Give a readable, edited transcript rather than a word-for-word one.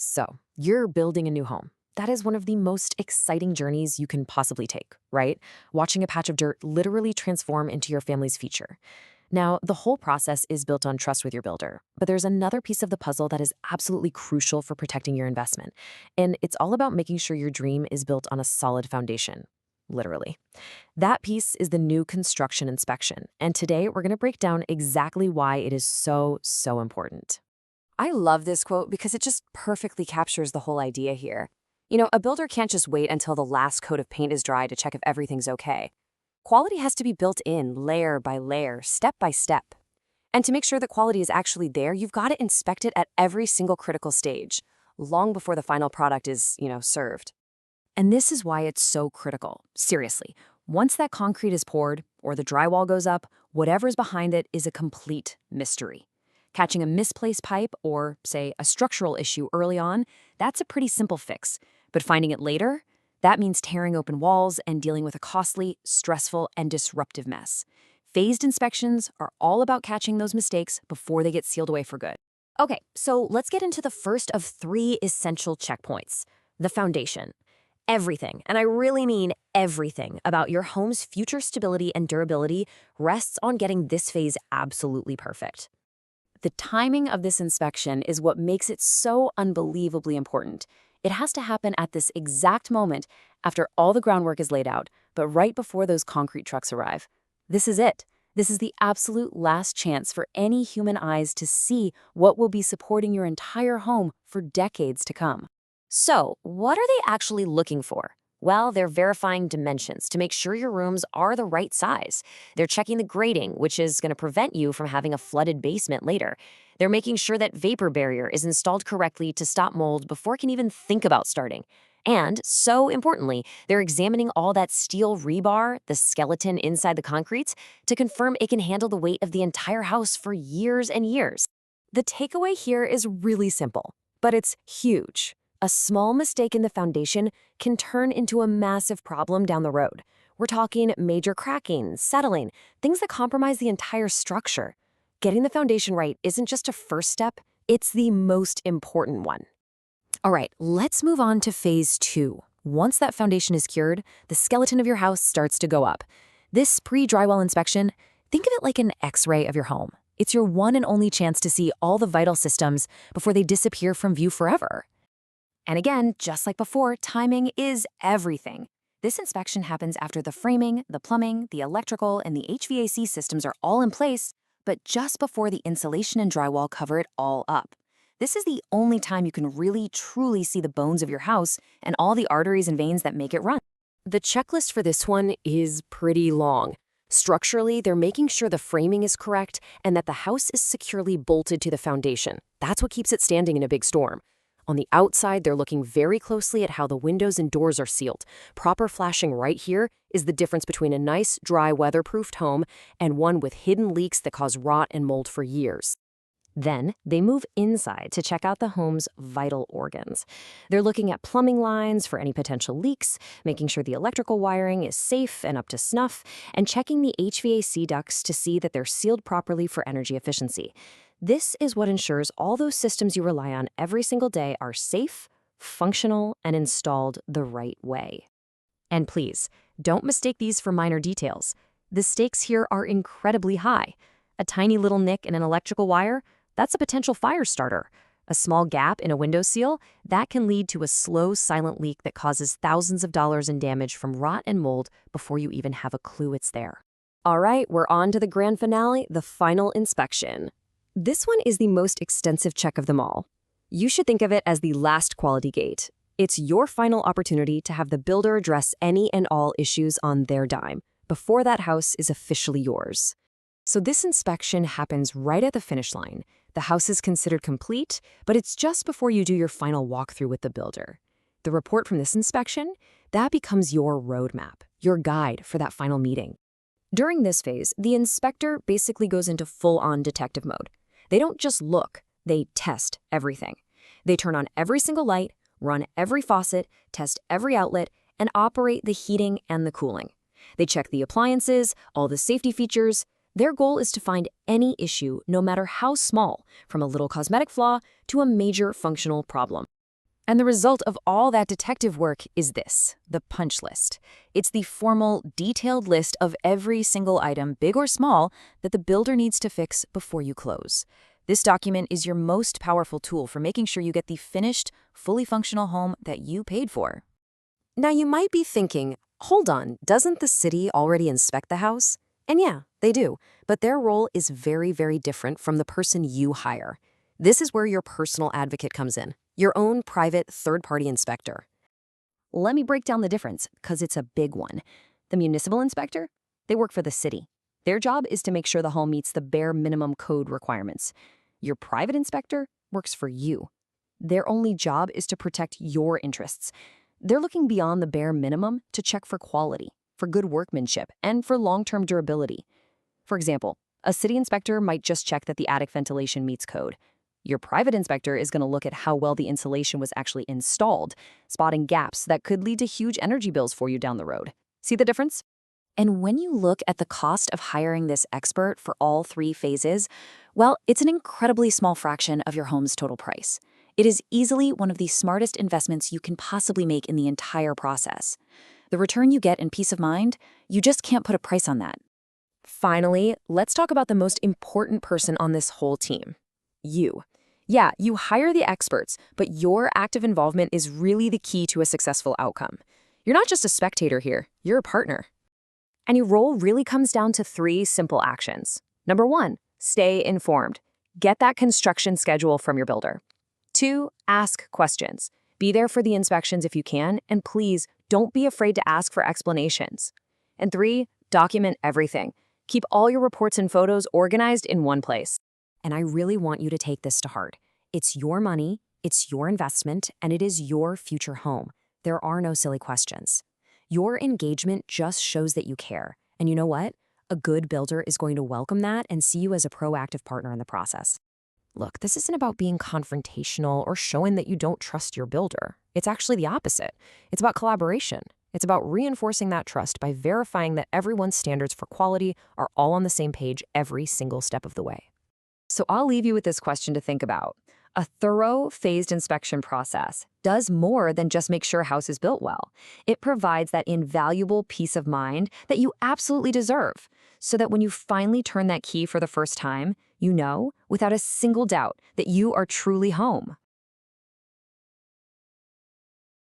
So, you're building a new home. That is one of the most exciting journeys you can possibly take, right? Watching a patch of dirt literally transform into your family's future. Now, the whole process is built on trust with your builder, but there's another piece of the puzzle that is absolutely crucial for protecting your investment. And it's all about making sure your dream is built on a solid foundation, literally. That piece is the new construction inspection. And today we're going to break down exactly why it is so important. I love this quote because it just perfectly captures the whole idea here. A builder can't just wait until the last coat of paint is dry to check if everything's okay. Quality has to be built in layer by layer, step by step. And to make sure that quality is actually there, you've got to inspect it at every single critical stage, long before the final product is, served. And this is why it's so critical. Seriously, once that concrete is poured or the drywall goes up, whatever's behind it is a complete mystery. Catching a misplaced pipe or, say, a structural issue early on, that's a pretty simple fix. But finding it later, that means tearing open walls and dealing with a costly, stressful, and disruptive mess. Phased inspections are all about catching those mistakes before they get sealed away for good. Okay, so let's get into the first of three essential checkpoints: the foundation. Everything, and I really mean everything, about your home's future stability and durability rests on getting this phase absolutely perfect. The timing of this inspection is what makes it so unbelievably important. It has to happen at this exact moment after all the groundwork is laid out, but right before those concrete trucks arrive. This is it. This is the absolute last chance for any human eyes to see what will be supporting your entire home for decades to come. So, what are they actually looking for? Well, they're verifying dimensions to make sure your rooms are the right size. They're checking the grading, which is going to prevent you from having a flooded basement later. They're making sure that vapor barrier is installed correctly to stop mold before it can even think about starting. And, so importantly, they're examining all that steel rebar, the skeleton inside the concrete, to confirm it can handle the weight of the entire house for years and years. The takeaway here is really simple, but it's huge. A small mistake in the foundation can turn into a massive problem down the road. We're talking major cracking, settling, things that compromise the entire structure. Getting the foundation right isn't just a first step, it's the most important one. All right, let's move on to phase two. Once that foundation is cured, the skeleton of your house starts to go up. This pre-drywall inspection, think of it like an X-ray of your home. It's your one and only chance to see all the vital systems before they disappear from view forever. And again, just like before, timing is everything. This inspection happens after the framing, the plumbing, the electrical, and the HVAC systems are all in place, but just before the insulation and drywall cover it all up. This is the only time you can really, truly see the bones of your house and all the arteries and veins that make it run. The checklist for this one is pretty long. Structurally, they're making sure the framing is correct and that the house is securely bolted to the foundation. That's what keeps it standing in a big storm. On the outside, they're looking very closely at how the windows and doors are sealed. Proper flashing right here is the difference between a nice, dry, weatherproofed home and one with hidden leaks that cause rot and mold for years. Then, they move inside to check out the home's vital organs. They're looking at plumbing lines for any potential leaks, making sure the electrical wiring is safe and up to snuff, and checking the HVAC ducts to see that they're sealed properly for energy efficiency. This is what ensures all those systems you rely on every single day are safe, functional, and installed the right way. And please, don't mistake these for minor details. The stakes here are incredibly high. A tiny little nick in an electrical wire, that's a potential fire starter. A small gap in a window seal, that can lead to a slow, silent leak that causes thousands of dollars in damage from rot and mold before you even have a clue it's there. All right, we're on to the grand finale, the final inspection. This one is the most extensive check of them all. You should think of it as the last quality gate. It's your final opportunity to have the builder address any and all issues on their dime before that house is officially yours. So this inspection happens right at the finish line. The house is considered complete, but it's just before you do your final walkthrough with the builder. The report from this inspection, that becomes your roadmap, your guide for that final meeting. During this phase, the inspector basically goes into full-on detective mode. They don't just look, they test everything. They turn on every single light, run every faucet, test every outlet, and operate the heating and the cooling. They check the appliances, all the safety features. Their goal is to find any issue, no matter how small, from a little cosmetic flaw to a major functional problem. And the result of all that detective work is this, the punch list. It's the formal, detailed list of every single item, big or small, that the builder needs to fix before you close. This document is your most powerful tool for making sure you get the finished, fully functional home that you paid for. Now you might be thinking, hold on, doesn't the city already inspect the house? And yeah, they do, but their role is very, very different from the person you hire. This is where your personal advocate comes in, your own private third-party inspector. Let me break down the difference, because it's a big one. The municipal inspector, they work for the city. Their job is to make sure the home meets the bare minimum code requirements. Your private inspector works for you. Their only job is to protect your interests. They're looking beyond the bare minimum to check for quality, for good workmanship, and for long-term durability. For example, a city inspector might just check that the attic ventilation meets code. Your private inspector is going to look at how well the insulation was actually installed, spotting gaps that could lead to huge energy bills for you down the road. See the difference? And when you look at the cost of hiring this expert for all three phases, well, it's an incredibly small fraction of your home's total price. It is easily one of the smartest investments you can possibly make in the entire process. The return you get in peace of mind, you just can't put a price on that. Finally, let's talk about the most important person on this whole team. You. Yeah, you hire the experts, but your active involvement is really the key to a successful outcome. You're not just a spectator here, you're a partner. And your role really comes down to three simple actions. Number 1, stay informed. Get that construction schedule from your builder. 2, ask questions. Be there for the inspections if you can, and please don't be afraid to ask for explanations. And 3, document everything. Keep all your reports and photos organized in one place. And I really want you to take this to heart. It's your money, it's your investment, and it is your future home. There are no silly questions. Your engagement just shows that you care. And you know what? A good builder is going to welcome that and see you as a proactive partner in the process. Look, this isn't about being confrontational or showing that you don't trust your builder. It's actually the opposite. It's about collaboration. It's about reinforcing that trust by verifying that everyone's standards for quality are all on the same page every single step of the way. So I'll leave you with this question to think about. A thorough, phased inspection process does more than just make sure a house is built well. It provides that invaluable peace of mind that you absolutely deserve, so that when you finally turn that key for the first time, you know, without a single doubt, that you are truly home.